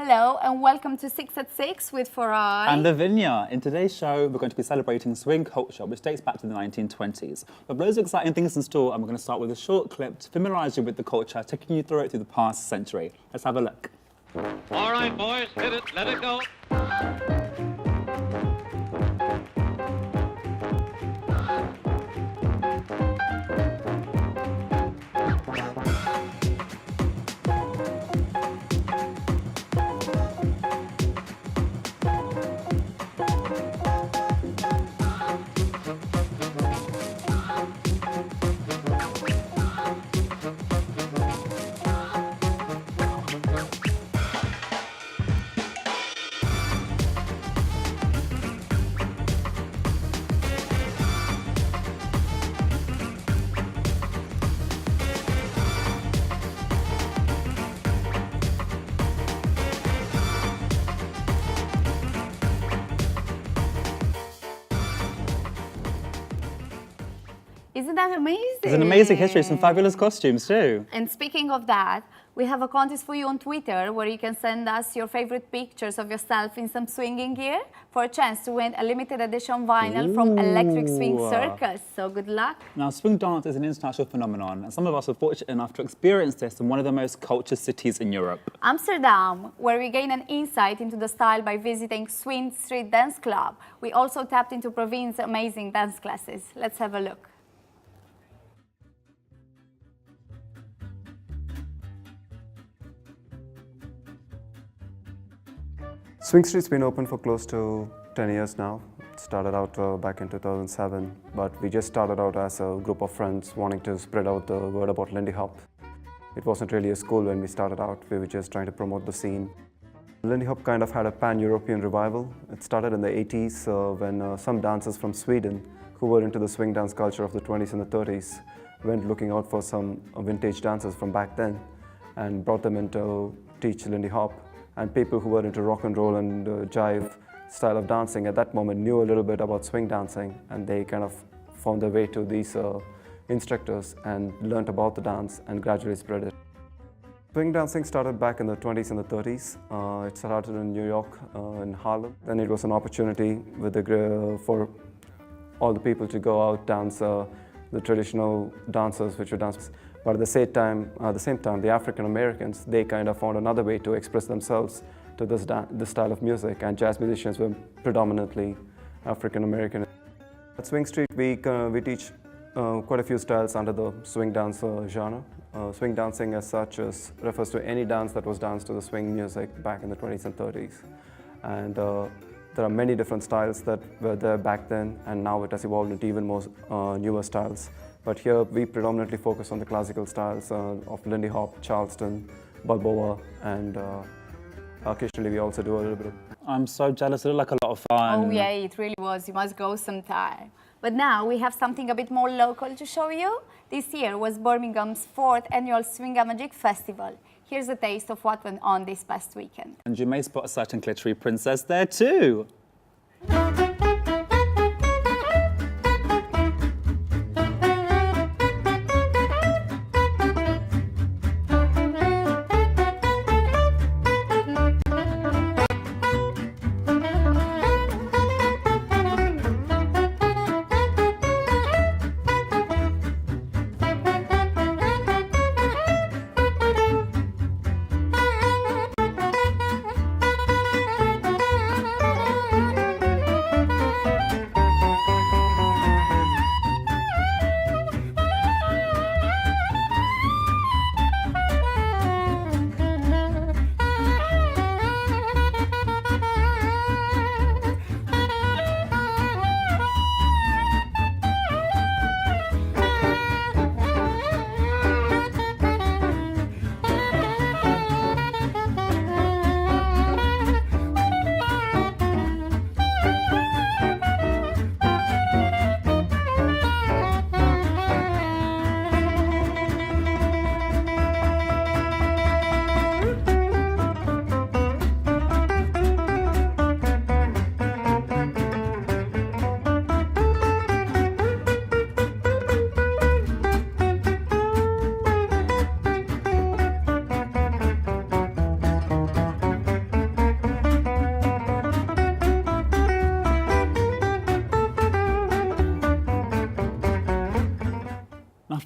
Hello and welcome to 6 at 6 with Farai and Lavinia. In today's show, we're going to be celebrating swing culture, which dates back to the 1920s. But loads of exciting things in store, and we're going to start with a short clip to familiarise you with the culture, taking you through it through the past century. Let's have a look. All right, boys, hit it, let it go. Isn't that amazing? It's an amazing history, some fabulous costumes too. And speaking of that, we have a contest for you on Twitter where you can send us your favorite pictures of yourself in some swinging gear for a chance to win a limited edition vinyl from Electric Swing Circus. So good luck. Now, swing dance is an international phenomenon, and some of us are fortunate enough to experience this in one of the most cultured cities in Europe. Amsterdam, where we gain an insight into the style by visiting Swing Street Dance Club. We also tapped into Provine's amazing dance classes. Let's have a look. Swing Street's been open for close to 10 years now. It started out back in 2007, but we just started out as a group of friends wanting to spread out the word about Lindy Hop. It wasn't really a school when we started out, we were just trying to promote the scene. Lindy Hop kind of had a pan-European revival. It started in the 80s when some dancers from Sweden who were into the swing dance culture of the 20s and the 30s went looking out for some vintage dancers from back then and brought them in to teach Lindy Hop. And people who were into rock and roll and jive style of dancing at that moment knew a little bit about swing dancing, and they kind of found their way to these instructors and learned about the dance and gradually spread it. Swing dancing started back in the 20s and the 30s. It started in New York, in Harlem. Then it was an opportunity for all the people to go out, dance the traditional dancers which were dancers. But at the same time, the African Americans, they kind of found another way to express themselves to this style of music, and jazz musicians were predominantly African American. At Swing Street, we teach quite a few styles under the swing dance genre. Swing dancing as such refers to any dance that was danced to the swing music back in the 20s and 30s. And there are many different styles that were there back then, and now it has evolved into even more newer styles. But here we predominantly focus on the classical styles of Lindy Hop, Charleston, Balboa, and occasionally we also do a little bit of... I'm so jealous, it looked like a lot of fun. Oh yeah, it really was. You must go sometime. But now we have something a bit more local to show you. This year was Birmingham's 4th annual Swing-A-Magic Festival. Here's a taste of what went on this past weekend. And you may spot a certain glittery princess there too.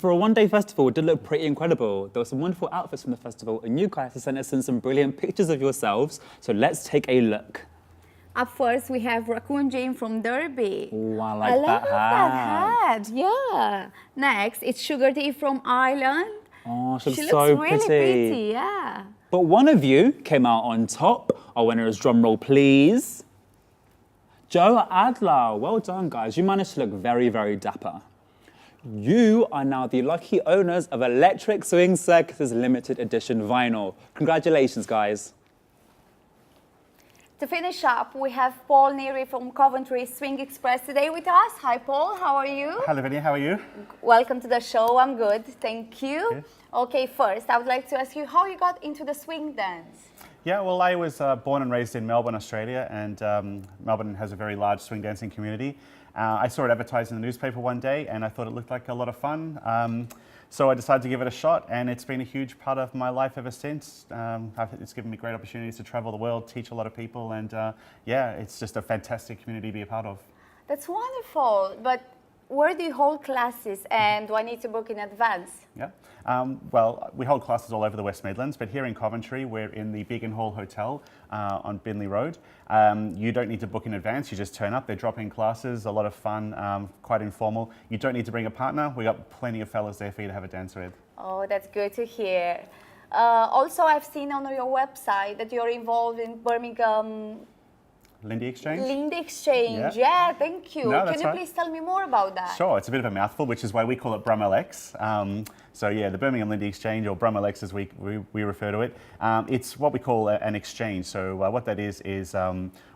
for a one-day festival, it did look pretty incredible. There were some wonderful outfits from the festival, and you guys have sent us in some brilliant pictures of yourselves, so let's take a look. Up first, we have Raccoon Jane from Derby. Ooh, I I like love that hat. that hat. Yeah. Next, it's Sugar Tea from Ireland. Oh, she looks She so looks really pretty. pretty, yeah. But one of you came out on top. Our winner is drum roll, please. Joe Adler. Well done, guys. You managed to look very, very dapper. You are now the lucky owners of Electric Swing Circus' limited edition vinyl. Congratulations, guys. To finish up, we have Paul Neary from Coventry Swing Express today with us. Hi, Paul. How are you? Hi, Lavinia. How are you? Welcome to the show. I'm good. Thank you. Good. Okay, first, I would like to ask you how you got into the swing dance. Yeah, well, I was born and raised in Melbourne, Australia, and Melbourne has a very large swing dancing community. I saw it advertised in the newspaper one day, and I thought it looked like a lot of fun. So I decided to give it a shot, and it's been a huge part of my life ever since. It's given me great opportunities to travel the world, teach a lot of people, and yeah, it's just a fantastic community to be a part of. That's wonderful. But where do you hold classes, and do I need to book in advance? Yeah. Well, we hold classes all over the West Midlands, but here in Coventry, we're in the Beacon Hall Hotel on Binley Road. You don't need to book in advance, you just turn up. They're drop-in classes, a lot of fun, quite informal. You don't need to bring a partner. We got plenty of fellas there for you to have a dance with. Oh, that's good to hear. Also, I've seen on your website that you're involved in Birmingham Lindy Exchange? Lindy Exchange. Yeah. Yeah, thank you. No, Can that's you right. please tell me more about that? Sure, it's a bit of a mouthful, which is why we call it BrumLX. So yeah, the Birmingham Lindy Exchange, or BrumLX as we refer to it. It's what we call an exchange. So what that is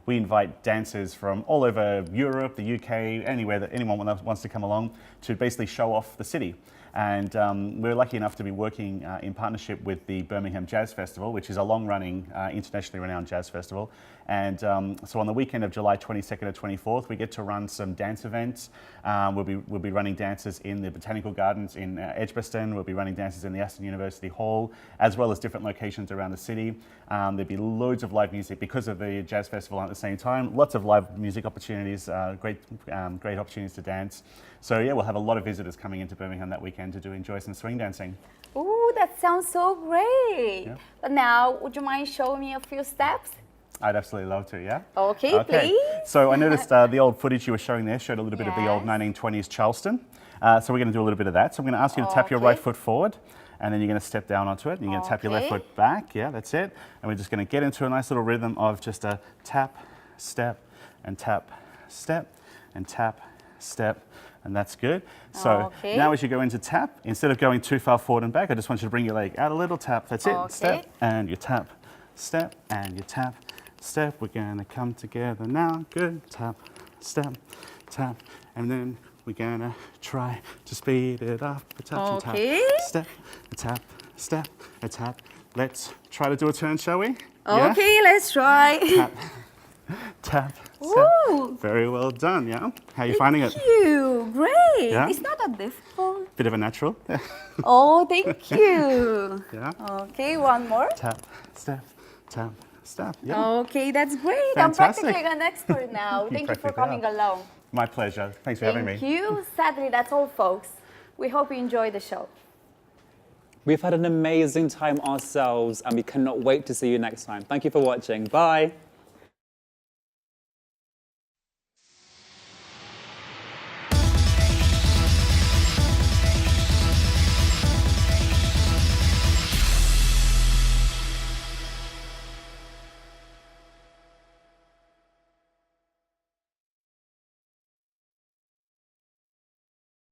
we invite dancers from all over Europe, the UK, anywhere that anyone wants to come along to basically show off the city. And we're lucky enough to be working in partnership with the Birmingham Jazz Festival, which is a long-running, internationally renowned jazz festival. And so on the weekend of July 22nd and 24th, we get to run some dance events. We'll be running dances in the Botanical Gardens in Edgbaston. We'll be running dances in the Aston University Hall, as well as different locations around the city. There'll be loads of live music because of the Jazz Festival at the same time. Lots of live music opportunities, great opportunities to dance. So yeah, we'll have a lot of visitors coming into Birmingham that weekend to enjoy some swing dancing. Ooh, that sounds so great. Yeah. But now, would you mind showing me a few steps? I'd absolutely love to, yeah? Okay, please. So I noticed the old footage you were showing there showed a little bit of the old Yes. 1920s Charleston. So we're going to do a little bit of that. So I'm going to ask you to tap your Okay. right foot forward, and then you're going to step down onto it, and you're going to tap your left Okay. foot back. Yeah, that's it. And we're just going to get into a nice little rhythm of just a tap, step, and tap, step, and tap, step. And that's good. So Okay. now as you go into tap, instead of going too far forward and back, I just want you to bring your leg out a little, tap, that's it, Okay. step, and you tap, step, and you tap, step. We're gonna come together now, good, tap, step, tap, and then we're gonna try to speed it up, a tap, and Okay. tap, step, a tap, step, a tap. Let's try to do a turn, shall we? Yeah? Okay, let's try. Tap, tap, step. Ooh, Very well done, yeah? How are you finding it? thank you. Great. Yeah? It's not that difficult. Bit of a natural? Oh, thank you. Yeah. Okay, one more. Tap, step, tap, step. Yeah. Okay, that's great. Fantastic. I'm practically an expert now. You Thank you for practically coming are. along. My pleasure. Thanks for having me. Thank you. Sadly, that's all, folks. We hope you enjoyed the show. We've had an amazing time ourselves, and we cannot wait to see you next time. Thank you for watching. Bye.